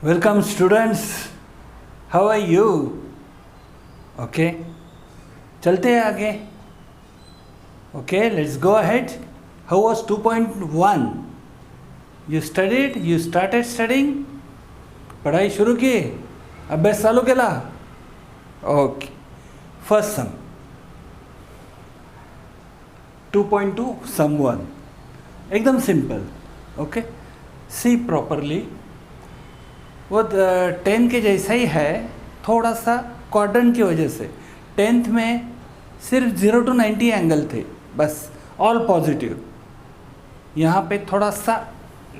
Welcome students, how are you? Okay, चलते हैं आगे. Okay, let's go ahead. How was 2.1? You studied? You started studying? पढ़ाई शुरू की? अभ्यास चालू केला? Okay. First sum. 2.2 sum 1. एकदम simple. Okay. See properly. वो 10 के जैसा ही है, थोड़ा सा क्वाड्रेंट की वजह से. 10th में सिर्फ 0 to 90 एंगल थे बस, ऑल पॉजिटिव. यहाँ पे थोड़ा सा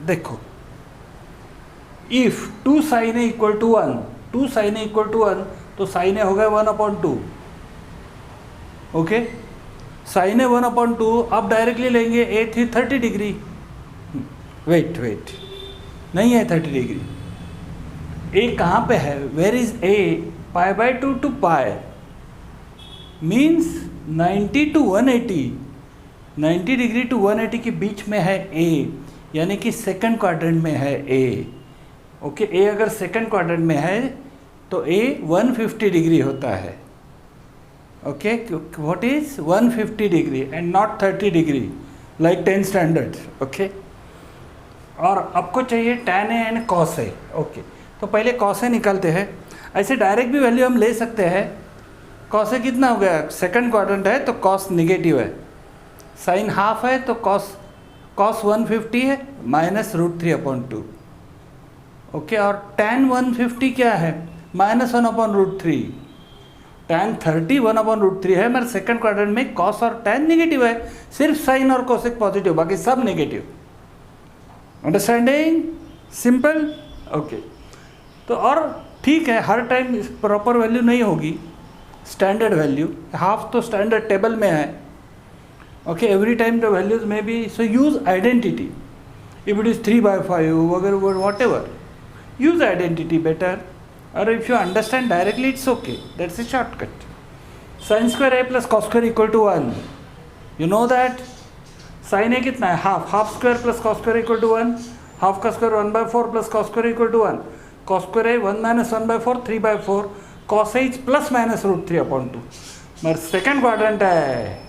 देखो, if 2 sin A equal to 1, 2 sin A equal to 1, तो sin A हो गया 1/2. ओके, sin A 1/2 आप डायरेक्टली लेंगे. A थी 30 डिग्री. वेट नहीं है 30 डिग्री. A कहाँ पे है? Where is A? π/2 to π means 90 to 180. 90 degree to 180 के बीच में है A, यानी कि सेकंड क्वाड्रेंट में है A. ओके, A अगर सेकंड क्वाड्रेंट में है तो A 150 डिग्री होता है. Okay, what is 150 degree and not 30 degree like 10 standard. Okay, और आपको चाहिए tan A and cos A. Okay, तो पहले cos A निकालते हैं. ऐसे डायरेक्ट भी वैल्यू हम ले सकते हैं. cos A कितना हो गया? सेकंड क्वाड्रेंट है तो cos निगेटिव है. sin हाफ है तो cos 150 है -√3/2. ओके, और tan 150 क्या है? -1/√3. tan 30 1/√3 है, मगर सेकंड क्वाड्रेंट में cos और tan निगेटिव है. सिर्फ sin और cosec पॉजिटिव, बाकी सब नेगेटिव. अंडरस्टैंडिंग? सिंपल. ओके, तो और ठीक है, हर टाइम प्रॉपर वैल्यू नहीं होगी, स्टैंडर्ड वैल्यू. हाफ तो स्टैंडर्ड टेबल में है. Okay, every time the values में बी, so use identity. If it is 3/5 वगैरह whatever, use identity better. और if you understand directly it's okay, that's a shortcut. sin square A plus cos square equal to 1. You know that sin A कितना है? Half square plus cos square equal to 1. Half का स्क्वायर 1/4 plus cos square equal to 1. cos square है 1 - 1/4 3/4. cos A is plus -√3/2. मगर second quadrant है.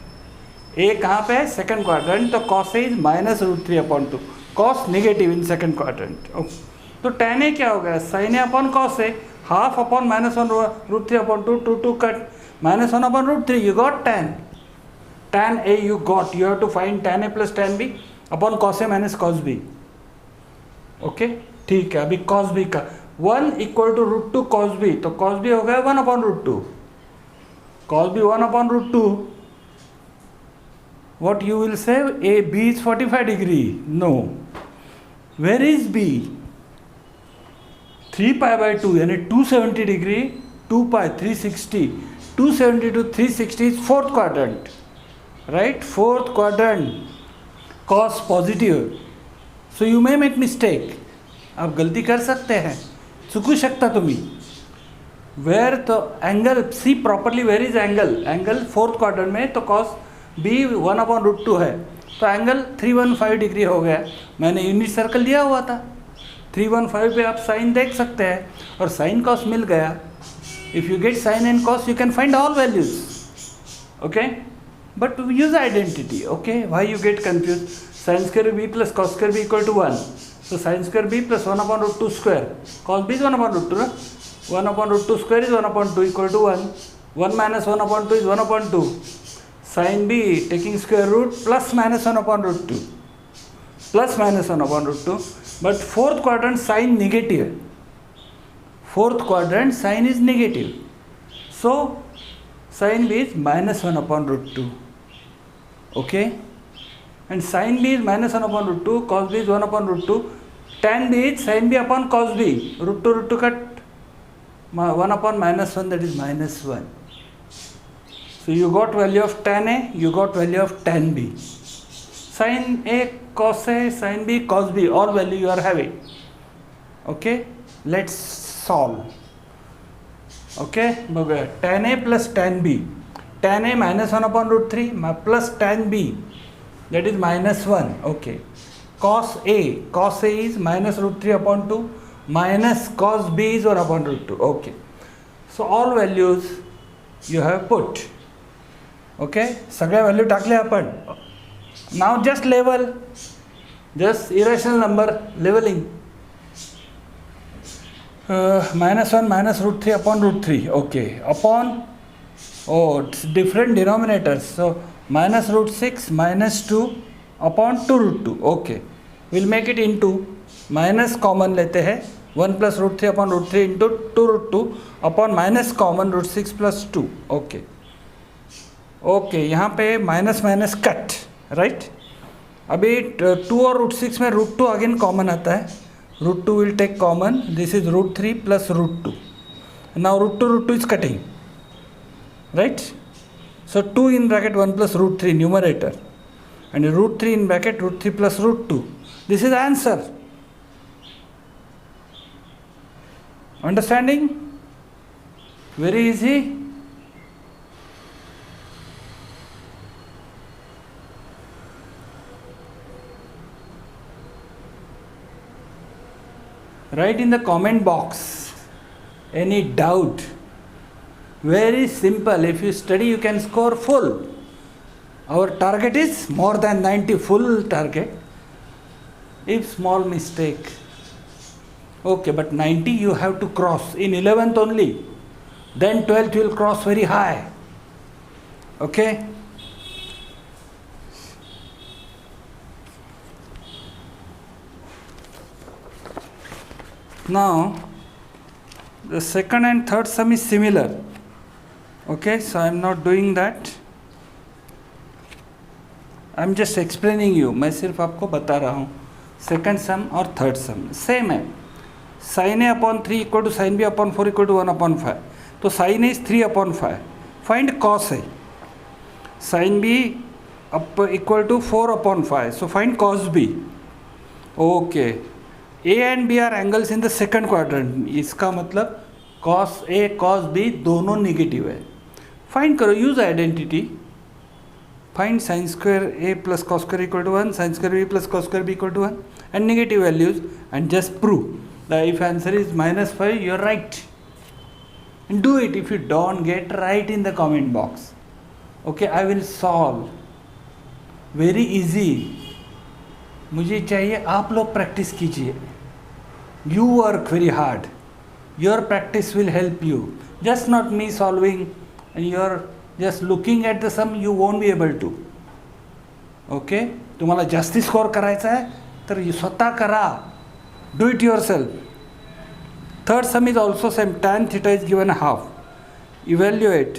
A कहाँ पे है? Second quadrant. तो cos A is -√3/2. cos negative in second quadrant. तो tan A क्या हो गया? sin A upon cos A, half upon -1√3/2. 2 cut -1/√3. You got tan A you got. You have to find tan A plus tan B upon cos A minus cos B. Okay, ठीक है. अभी cos B का 1 equal to √2 cos B, तो cos B हो गया 1/√2. cos B 1/√2. What you will say? A B is 45 degree. No. Where is B? 3π/2 यानी 270 degree. 2π 360. 270 to 360 is fourth quadrant. Right? Fourth quadrant. Cos positive. So you may make mistake. आप गलती कर सकते हैं, चुकू शकता तुम्ही. वेयर तो angle see properly, where is angle fourth quadrant में, तो cos B 1/√2 है, तो एंगल 315 डिग्री हो गया. मैंने यूनिट सर्कल दिया हुआ था. 315 पे आप साइन देख सकते हैं, और साइन cos मिल गया. If you get sine and cos you can find all values. Okay, but use identity. Okay, why you get confuse? sin square B plus cos square B equal to 1. तो sin square B plus 1/√2 square, cos B is 1/√2 ना. 1/√2 square is 1/2 equal to 1. 1 - 1/2 is 1/2. sin B taking square root plus -1/√2. Plus -1/√2. But fourth quadrant sign negative है. Fourth quadrant sine is negative, so sin B is -1/√2. Okay, and sin B is -1/√2, cos B is 1/√2. tan B is sin B upon cos B. √2 cut 1 upon -1, that is -1. So you got value of tan A, you got value of tan B. Sin A, cos A, sin B, cos B, all value you are having. Okay, let's solve. Okay, tan A plus tan B. tan A -1/√3 plus tan B, that is -1. Okay, cos A is -√3/2. minus cos b is 1 upon root 2. Okay, so all values you have put. Okay, सगळ्या value टाकल्या आपण. Now just level, just irrational number leveling. -1 minus root 3 upon root 3. Okay, upon, oh, it's different denominators. So minus root 6 minus 2 upon 2 root 2. Okay, we'll make it into minus common लेते हैं 1 plus root 3 upon root 3 into 2 root 2 upon minus common root 6 plus 2. Okay, okay यहाँ पे minus minus cut, right. अभी 2 और root 6 में root 2 again common आता है. Root 2 will take common. This is root 3 plus root 2. Now root 2 is cutting, right. So 2 in bracket 1 plus root 3 numerator and root 3 in bracket root 3 plus root 2. This is answer. Understanding? Very easy. Write in the comment box any doubt. Very simple. If you study, you can score full. Our target is more than 90, full target. If small mistake, okay, but 90 you have to cross in 11th only. Then 12th you will cross very high. Okay. Now the second and third sum is similar. Okay, so I am not doing that. I am just explaining you. मैं सिर्फ आपको बता रहा हूँ. Second sum और third sum same है. Sine A upon 3 equal to sine B upon 4 equal to 1 upon 5. तो sine A is 3 upon 5. Find cos A. Sine B equal to 4 upon 5. So find cos B. Okay, A and B are angles in the second quadrant. इसका मतलब cos A cos B दोनों negative है. Find करो, use identity. Find sine square A plus cos square equal to 1, sine square B plus cos square B equal to 1 and negative values and just prove that if answer is -5 you are right. Do it. If you don't get right in the comment box. Okay, I will solve. Very easy. मुझे चाहिए आप लोग practice कीजिए. You work very hard. Your practice will help you. Just not me solving and you are just looking at the sum. You won't be able to. Okay, तुम्हाला जास्ती score करायचा आहे तर स्वतः करा. Do it yourself. Third sum is also same. Tan theta is given half. Evaluate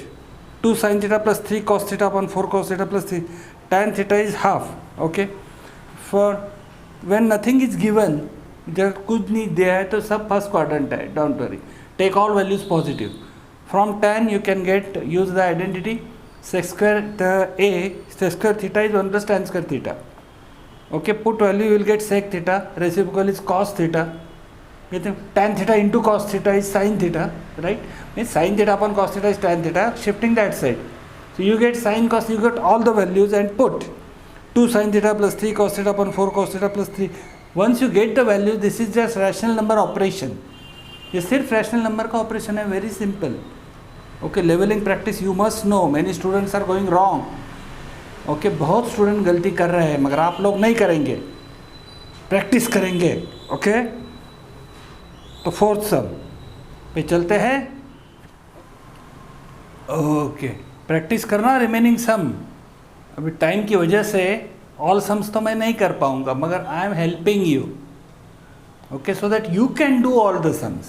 2 sin theta plus 3 cos theta upon 4 cos theta plus 3. Tan theta is half. Okay. For when nothing is given, जब कुछ नहीं दिया है तो सब first quadrant है. Don't worry. Take all values positive. From tan you can get use the identity sec square a sec square theta is 1 plus tan square theta. Okay, put value you will get sec theta. Reciprocal is cos theta. Tan theta into cos theta is sin theta, right? Means sin theta upon cos theta is tan theta. Shifting that side, so you get sin cos. You get all the values and put 2 sin theta plus 3 cos theta upon 4 cos theta plus 3. Once you get the values, this is just rational number operation. ये सिर्फ rational number का operation है. Very simple. Okay, levelling practice you must know. Many students are going wrong. Okay, बहुत student गलती कर रहे हैं मगर आप लोग नहीं करेंगे, प्रैक्टिस करेंगे. ओके, तो फोर्थ सम पे चलते हैं. ओके, प्रैक्टिस करना रिमेनिंग सम. अभी टाइम की वजह से ऑल सम्स तो मैं नहीं कर पाऊंगा मगर I am helping you. Okay, so that you can do all the sums.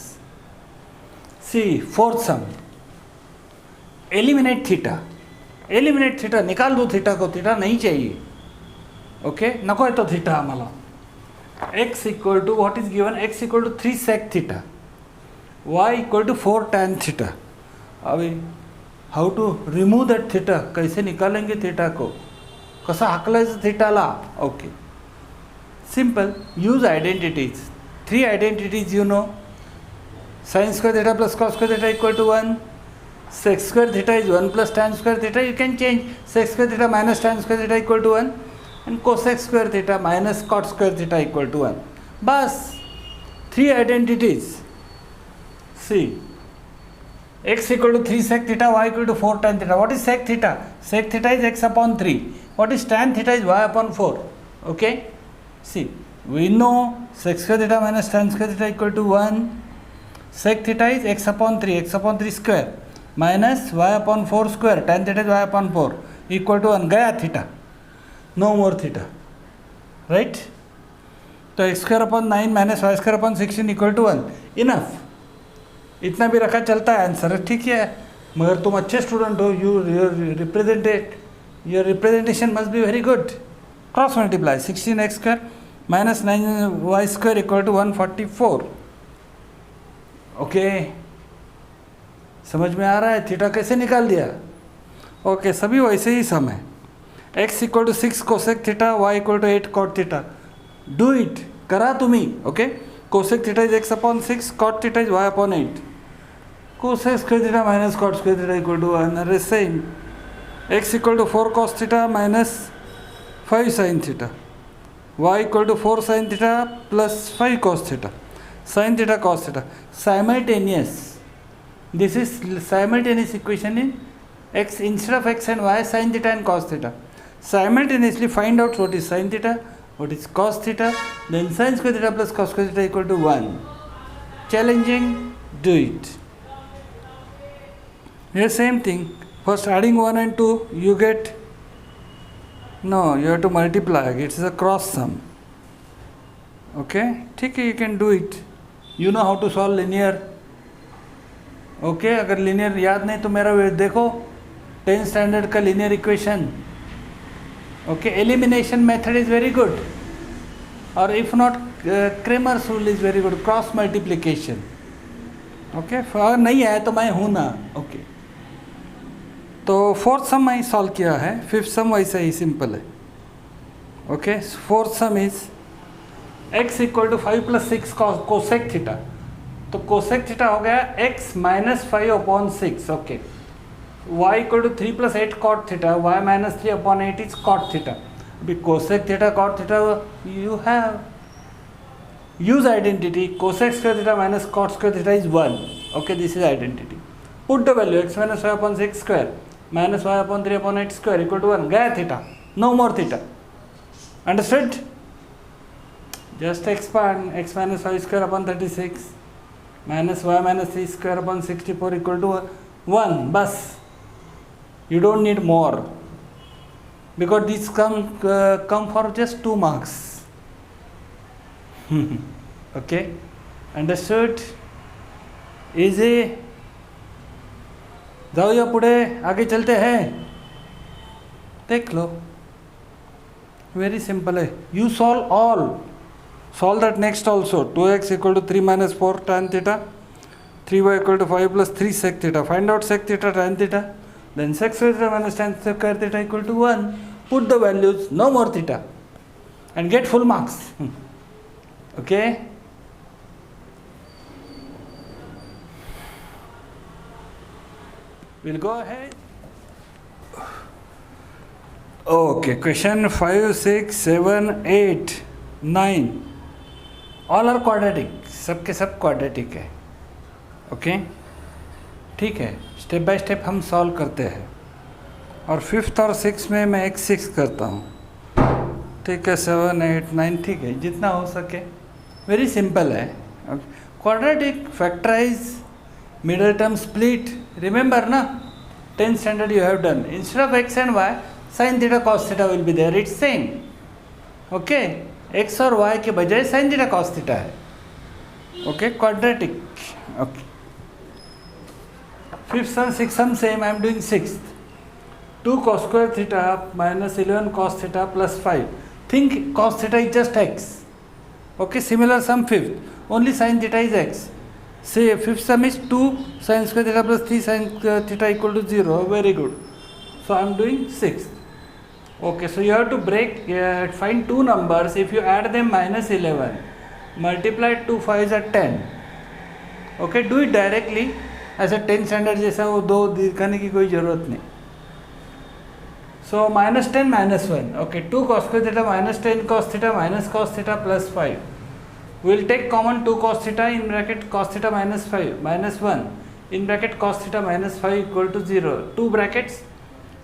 See, fourth sum. Eliminate theta. Eliminate theta. निकाल दो थीटा को. थीटा नहीं चाहिए. Okay, नको है तो थीटा आम्हाला. X equal to what is given? X equal to 3 sec theta. Y equal to 4 tan theta. अभी how to remove that theta? कैसे निकालेंगे थीटा को? कसा हाकलायचं थीटाला? Okay. Simple. Use identities. 3 identities you know. Sin square theta plus cos square theta equal to 1. Sec square theta is 1 plus tan square theta. You can change sec square theta minus tan square theta equal to 1. And cosec square theta minus cot square theta equal to 1. बस 3 identities. See, x equal to 3 sec theta, y equal to 4 tan theta. What is sec theta? Sec theta is x upon 3. What is tan theta is y upon 4. Okay? See, we know sec square theta minus tan square theta equal to 1. Sec theta is x upon 3 square minus y upon 4 square. Tan theta is y upon 4 equal to 1. Gaya theta. No more theta. Right? तो x square upon 9 minus y square upon 16 equal to 1. Enough. इतना भी रखा चलता है, answer ठीक है, मगर तुम अच्छे स्टूडेंट हो, your representation must be very good. Cross multiply 16x square minus 9y square equal to 144. Okay, समझ में आ रहा है थीटा कैसे निकाल दिया? ओके, सभी वैसे ही सम है. x equal to 6 cosec theta, y equal to 8 cot theta. Do it, करा तुम्ही. Okay, cosec theta is x upon 6, cot theta is y upon 8. cosec square theta minus cot square theta equal to 1. Are same. X equal to 4 cos theta minus 5 sin theta. Y equal to 4 sin theta plus 5 cos theta. Sin theta cos theta. Simultaneous. This is simultaneous equation in x instead of x and y, sin theta and cos theta. Simultaneously find out what is sin theta, what is cos theta, then sin square theta plus cos square theta equal to 1. Challenging, do it. Here same thing, first adding 1 and 2 you get, no, you have to multiply, it is a cross sum. Okay, ठीक है, you can do it. You know how to solve linear. Okay, अगर linear याद नहीं तो मेरा देखो 10th standard का linear equation. Okay, elimination method is very good, or if not Kramer's rule is very good, cross multiplication. Okay, अगर नहीं आया तो मैं हूँ ना. Okay, तो फोर्थ सम मैं सॉल्व किया है, फिफ्थ सम वैसे ही सिंपल है. Okay, fourth sum is x equal to 5 plus 6 cosec theta. तो कोसेक थीटा हो गया x minus 5 upon 6. Okay, y equal to 3 plus 8 cot theta, y minus 3 upon 8 is cot theta. अभी cosec theta cot theta you have use identity. Cosec square theta minus cot square theta is 1. Okay, this is identity. Put the value x minus y upon 6 square minus y upon 3 upon 8 square equal to 1. Gaya theta. No more theta. Understood? Just expand x minus y square upon 36 minus y minus 3 square upon 64 equal to 1. Bas. You don't need more, because these come for just 2 marks. Okay, understood? Easy. जाओ या पुढे आगे चलते हैं, देख लो. Very simple है. You solve all. Solve that next also. 2x equal to 3 minus 4 tan theta, 3y equal to 5 plus 3 sec theta. Find out sec theta tan theta, then sec square theta minus tan square theta equal to 1. Put the values, no more theta, and get full marks. Okay, we'll go ahead. Okay, question 5, 6, 7, 8, 9 all are quadratic. सब के सब quadratic है. Okay, ठीक है, step by step हम solve करते हैं. और 5th और 6th में मैं x6 करता हूँ. ठीक है, 7, 8, 9, ठीक है, जितना हो सके. वेरी सिंपल है. Quadratic, factorise, middle term split. Remember ना, 10th standard you have done. Instead of x and y, sin theta cos theta will be there. It's same. Okay, x और y के बजाय sin थीटा cos थीटा है. Okay, quadratic. Okay, 5th and 6th sum same. I am doing 6th. 2 cos square theta minus 11 cos theta plus 5. Think cos theta is just x. Okay, similar sum 5th. Only sin theta is x. Say 5th sum is 2 sin square theta plus 3 sin theta equal to 0. Very good. So I am doing 6th. Okay, so you have to find two numbers. If you add them minus 11, multiply 2 5s are 10. Okay, do it directly. ऐसा 10th standard जैसा वो दो दिखाने की कोई ज़रूरत नहीं. So minus 10 minus 1. Okay, 2 cos square theta minus 10 cos theta minus cos theta plus 5. We'll take common 2 cos theta in bracket cos theta minus 5 minus 1 in bracket cos theta minus 5 equal to 0. 2 brackets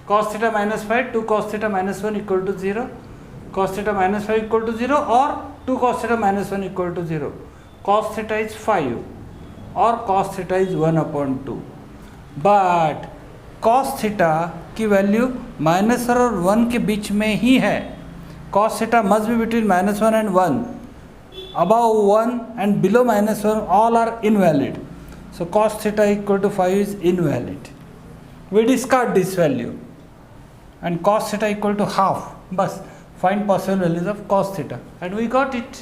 cos theta minus 5, 2 cos theta minus 1 equal to 0. Cos theta minus 5 equal to 0 or 2 cos theta minus 1 equal to 0. Cos theta is 5 or cos theta is 1 upon 2. But cos theta की value minus और 1 के बीच में ही है. Cos theta must be between minus 1 and 1. Above 1 and below minus 1 all are invalid. So cos theta equal to 5 is invalid. We discard this value and cos theta equal to half. बस find possible values of cos theta and we got it.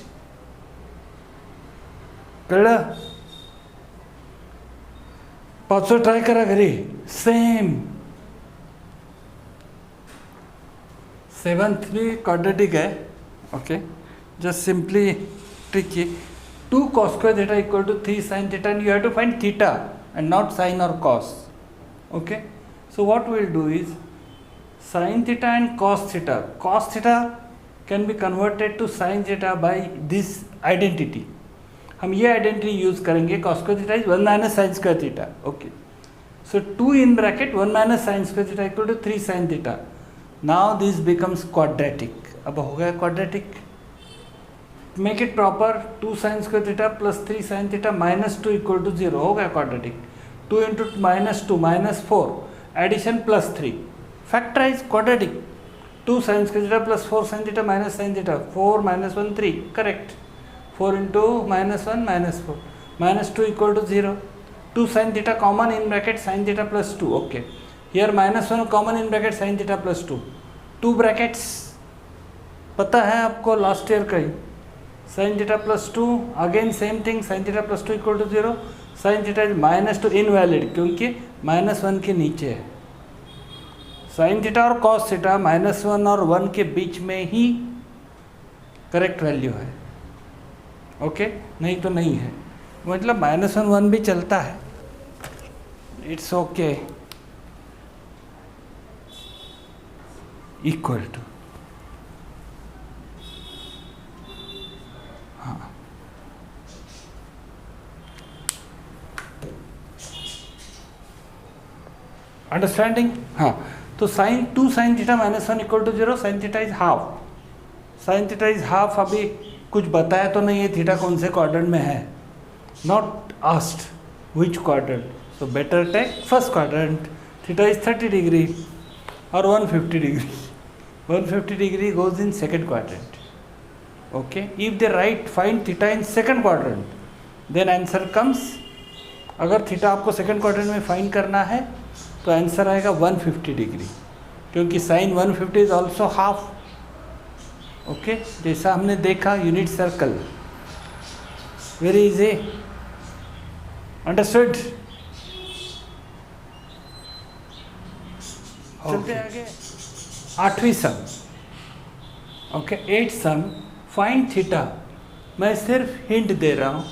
कळलं? पाचवं try करा घरी. Same 7th भी quadratic है. Okay, just simply tricky. 2 cos square theta equal to 3 sin theta and you have to find theta and not sin or cos. Okay, so what we'll do is sin theta and cos theta. Cos theta can be converted to sin theta by this identity. हम ये identity use करेंगे. cos square theta is 1 minus sin square theta. Okay, so 2 in bracket 1 minus sin square theta equal to 3 sin theta. Now this becomes quadratic. अब हो गया quadratic. Make it proper. 2 sin square theta plus 3 sin theta minus 2 equal to 0. हो गया quadratic. 2 into minus 2 minus 4 addition plus 3 factorize quadratic. 2 sin square theta plus 4 sin theta minus sin theta 4 minus 1 3 correct. 4 into minus 1 minus 4 minus 2 equal to 0. 2 sin theta common in bracket sin theta plus 2. Okay, here minus 1 common in bracket sin theta plus 2. 2 brackets पता है आपको last year का ही. sin theta plus 2 again same thing sin theta plus 2 equal to 0. sin theta is minus 2 invalid क्योंकि minus 1 के नीचे है. sin theta और cos theta minus 1 और 1 के बीच में ही करेक्ट वैल्यू है. ओके, नहीं तो नहीं है. मतलब minus 1 1 भी चलता है. It's okay. Equal to understanding. हाँ, तो sine 2 sin theta minus 1 equal to 0. Sine theta is half. Sine theta is half. अभी कुछ बताया तो नहीं है थीटा कौन से क्वाड्रेंट में है. Not asked which quadrant. So better take first quadrant. Theta is 30 degree और 150 degree. 150 degree goes in second quadrant. Okay, if they write find theta in second quadrant then answer comes. अगर theta आपको second quadrant में find करना है तो answer आएगा 150 degree क्योंकि sine 150 is also half. Okay, जैसा हमने देखा unit circle. Very easy. Understood. चलते आगे. 8वीं सम. Okay, 8th sum find theta. मैं सिर्फ हिंट दे रहा हूँ.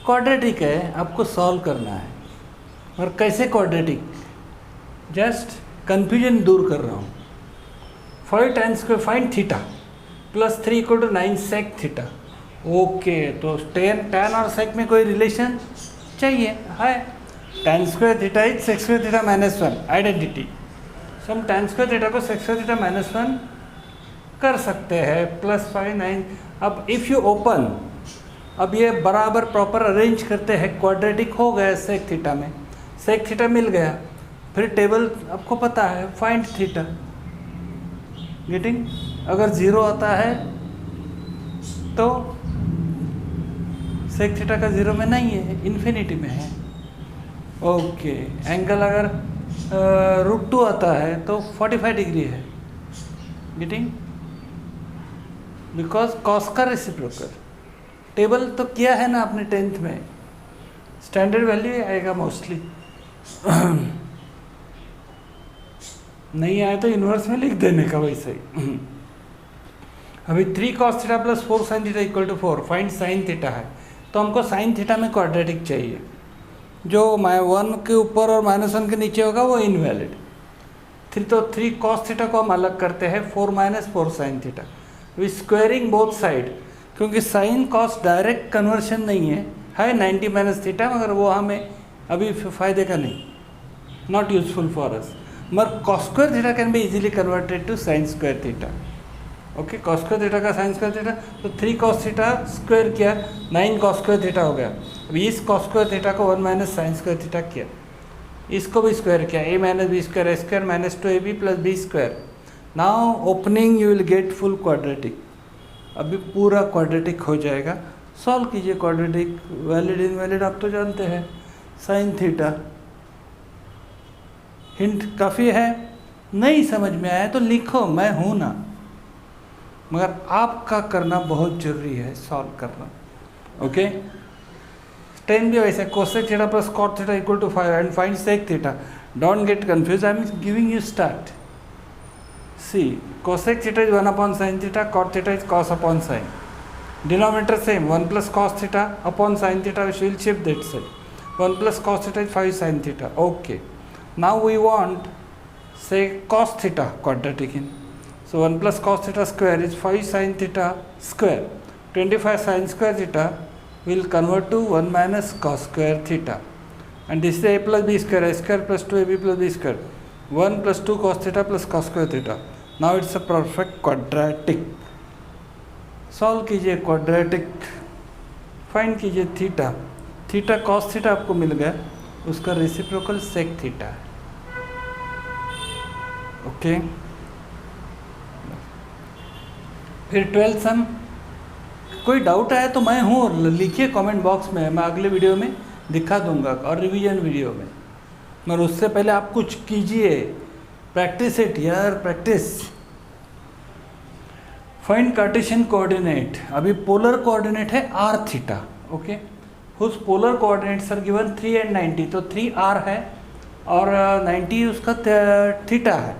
क्वाड्रेटिक है, आपको सॉल्व करना है. और कैसे क्वाड्रेटिक, जस्ट कन्फ्यूजन दूर कर रहा हूँ. 5 tan square find theta plus 3 equal to 9 sec theta. Okay, तो tan और sec में कोई रिलेशन चाहिए है. tan square theta is sec square theta minus 1 identity. So हम tan स्क्वायर थीटा को sec स्क्वायर थीटा माइनस 1 कर सकते हैं. प्लस 5 9. अब इफ़ यू ओपन, अब ये बराबर प्रॉपर अरेंज करते हैं. क्वाड्रेटिक हो गया sec थीटा में. sec थीटा मिल गया. फिर टेबल आपको पता है, फाइंड थीटा. गेटिंग. अगर 0 आता है तो sec थीटा का 0 में नहीं है, इन्फिनिटी में है. ओके, एंगल अगर √2 आता है तो 45 डिग्री है. गेटिंग. बिकॉज कॉस का रेसिप्रोकल. टेबल तो किया है ना आपने 10th में. स्टैंडर्ड वैल्यू आएगा मोस्टली. नहीं आए तो इन्वर्स में लिख देने का वैसे ही. अभी 3 cos theta plus 4 sin theta equal to 4. Find sine theta है तो हमको साइन थीटा में क्वाड्रेटिक चाहिए. जो 1 के ऊपर और -1 के नीचे होगा वो इनवैलिड. तो 3 cos थीटा को हम अलग करते हैं. 4 - 4 sin theta. We squaring both side. क्योंकि साइन कॉस डायरेक्ट कन्वर्शन नहीं है 90 माइनस थीटा, मगर वो हमें अभी फ़ायदे का नहीं, नॉट यूजफुल फॉर अस। मगर cos square theta can be easily converted to sine square theta. Okay, cos square theta का साइन स्क्वायर थीटा, तो 3 कॉस थीटा स्क्वायर किया 9 कॉस स्क्वायर थीटा हो गया। अभी इस कॉस स्क्वायर थीटा को 1 minus sign square theta किया, इसको भी स्क्वायर किया, a minus B square A square minus 2ab plus B square. Now opening you will get full quadratic, अभी पूरा क्वाड्रेटिक हो जाएगा। सॉल्व कीजिए क्वाड्रेटिक, वैलिड इनवैलिड आप तो जानते हैं, साइन थीटा। हिंट काफ़ी है, नहीं समझ में आया तो लिखो, मैं हूँ ना, मगर आपका करना बहुत ज़रूरी है, सॉल्व करना। ओके, 10 भी वैसे, cosec theta plus cot theta equal to 5 and find sec theta. Don't get confuse, I am giving you start. See cosec theta is 1 upon sine theta, cot theta is cos upon sine, denominator same 1 plus cos theta upon sine theta, which will shift that side. 1 plus cos theta is 5 sin theta. Okay, now we want say cos theta quadratic in, so 1 plus cos theta square is 5 sin theta square. 25 sin square theta will convert to 1 minus cos square theta, and this is a plus b square, a square plus 2ab plus b square, 1 plus 2 cos theta plus cos square theta. Now it's a perfect quadratic. Solve कीजिए quadratic, find कीजिए theta. Theta cos theta आपको मिल गया, उसका reciprocal sec theta है। Okay, फिर 12th सम। कोई doubt आया तो मैं हूँ, लिखिए कमेंट बॉक्स में, मैं अगले वीडियो में दिखा दूंगा और रिवीजन वीडियो में। मगर उससे पहले आप कुछ कीजिए, प्रैक्टिस इट यार, प्रैक्टिस। फाइंड कार्टेशियन कोऑर्डिनेट, अभी पोलर कोऑर्डिनेट है R theta. Okay, whose polar coordinates are given 3 and 90, तो 3 आर है और 90 उसका थीटा है।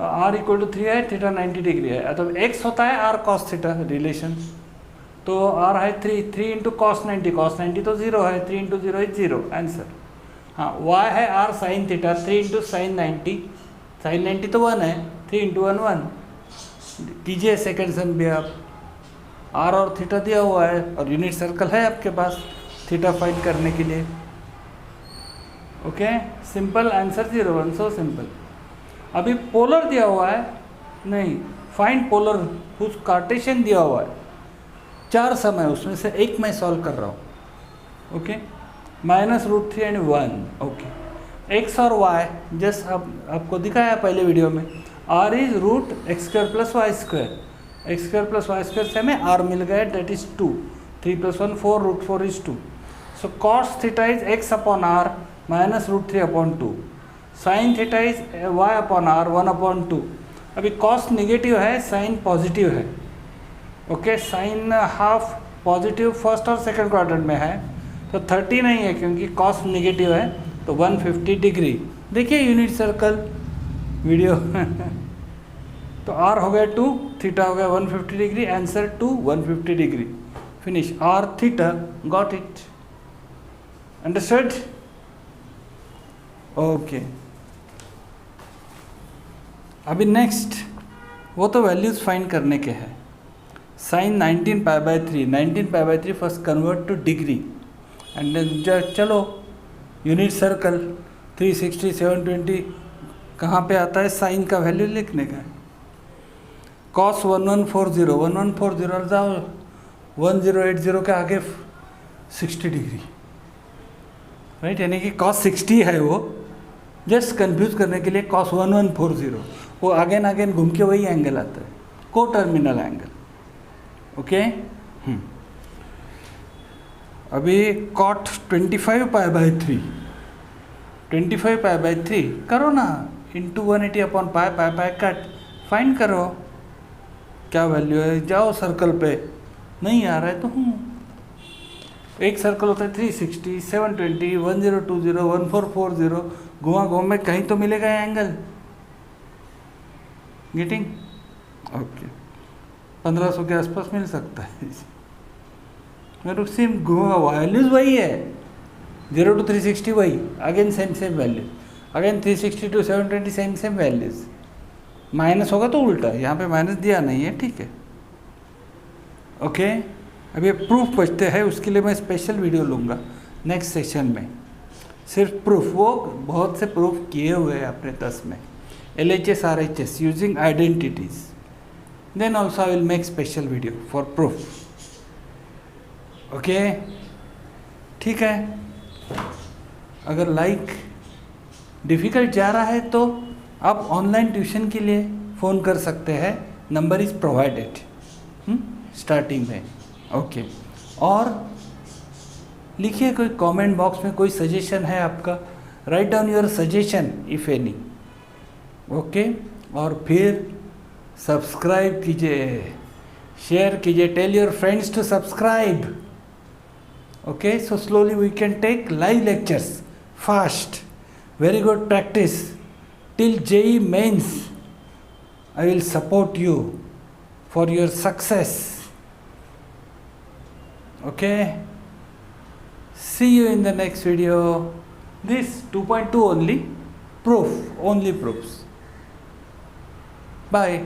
आर इक्वल टू 3 है, थीटा 90 डिग्री है, तो एक्स होता है आर कॉस थीटा रिलेशन, तो आर है 3 इंटू कॉस 90, कॉस 90 तो 0 है, 3 इंटू 0 इज 0 आंसर। हाँ, वाई है R sine theta, 3 into sine 90, sine 90 तो 1 है, 3 इंटू 1 1। कीजिए सेकेंड सम भी आप, आर और थीटा दिया हुआ है और यूनिट सर्कल है आपके पास थीटा फाइंड करने के लिए। Okay, simple answer 0 1, so simple. अभी पोलर दिया हुआ है, नहीं, फाइंड पोलर कुछ कार्टेशियन दिया हुआ है, 4 सम है, उसमें से एक मैं सॉल्व कर रहा हूँ। Okay, -√3 and 1। ओके, एक्स और वाई जस्ट आपको दिखाया पहले वीडियो में, R is root X square plus Y square, X square plus Y square से हमें आर मिल गया, that is 2, 3 + 1 4, √4 is 2, so cos theta is X upon R -√3 upon 2, sine theta is Y upon R 1 upon 2। अभी cos negative है, sign positive है। Okay, sine half positive first और second quadrant में है, तो 30 नहीं है क्योंकि कॉस निगेटिव है, तो 150 डिग्री। देखिए यूनिट सर्कल वीडियो तो आर हो गया 2, थीटा हो गया 150 degree, answer 2 150 degree, finish. R theta, got it, understood? Okay, अभी नेक्स्ट, वो तो वैल्यूज फाइंड करने के हैं। Sine 19π/3, 19π/3 first convert to degree and then चलो यूनिट सर्कल 360 720 कहाँ पे आता है, साइन का वैल्यू लिखने का है। कॉस 1140, 1140 जाओ 1080 के आगे 60 डिग्री, राइट, यानी कि कॉस 60 है वो, जस्ट कंफ्यूज करने के लिए कॉस 1140, वो अगेन अगेन घूम के वही एंगल आता है, को टर्मिनल एंगल। ओके, अभी कॉट 25π/3, 25π/3 करो ना, इंटू 180 अपॉन पाई, पाई पाई कट, फाइंड करो क्या वैल्यू है। जाओ सर्कल पे, नहीं आ रहा है तो एक सर्कल होता है 360 720 1020 1440, घुमा घुमा में कहीं तो मिलेगा एंगल। गेटिंग? ओके, 1500 के आसपास मिल सकता है। मेरे सेम घुमा, वैल्यूज वही है, 0 to 360 वही, again same value, again 360 to 720 same values. Minus होगा तो उल्टा, यहाँ पे माइनस दिया नहीं है, ठीक है। ओके, अब ये प्रूफ बचते हैं, उसके लिए मैं स्पेशल वीडियो लूँगा नेक्स्ट सेशन में। सिर्फ प्रूफ, वो बहुत से प्रूफ किए हुए हैं अपने 10 में, LHS RHS using identities. Then also I will make special video for proof. Okay, ठीक है। अगर लाइक डिफ़िकल्ट जा रहा है तो आप ऑनलाइन ट्यूशन के लिए फ़ोन कर सकते हैं, नंबर इज़ प्रोवाइडेड स्टार्टिंग में। ओके, और लिखिए कोई कमेंट बॉक्स में कोई सजेशन है आपका, right down your suggestion if any. Okay, और फिर सब्सक्राइब कीजिए, शेयर कीजिए, tell your friends to subscribe. Okay, so slowly we can take live lectures fast. Very good practice till JEE mains. I will support you for your success. Okay, see you in the next video. This 2.2 only proof, only proofs. Bye.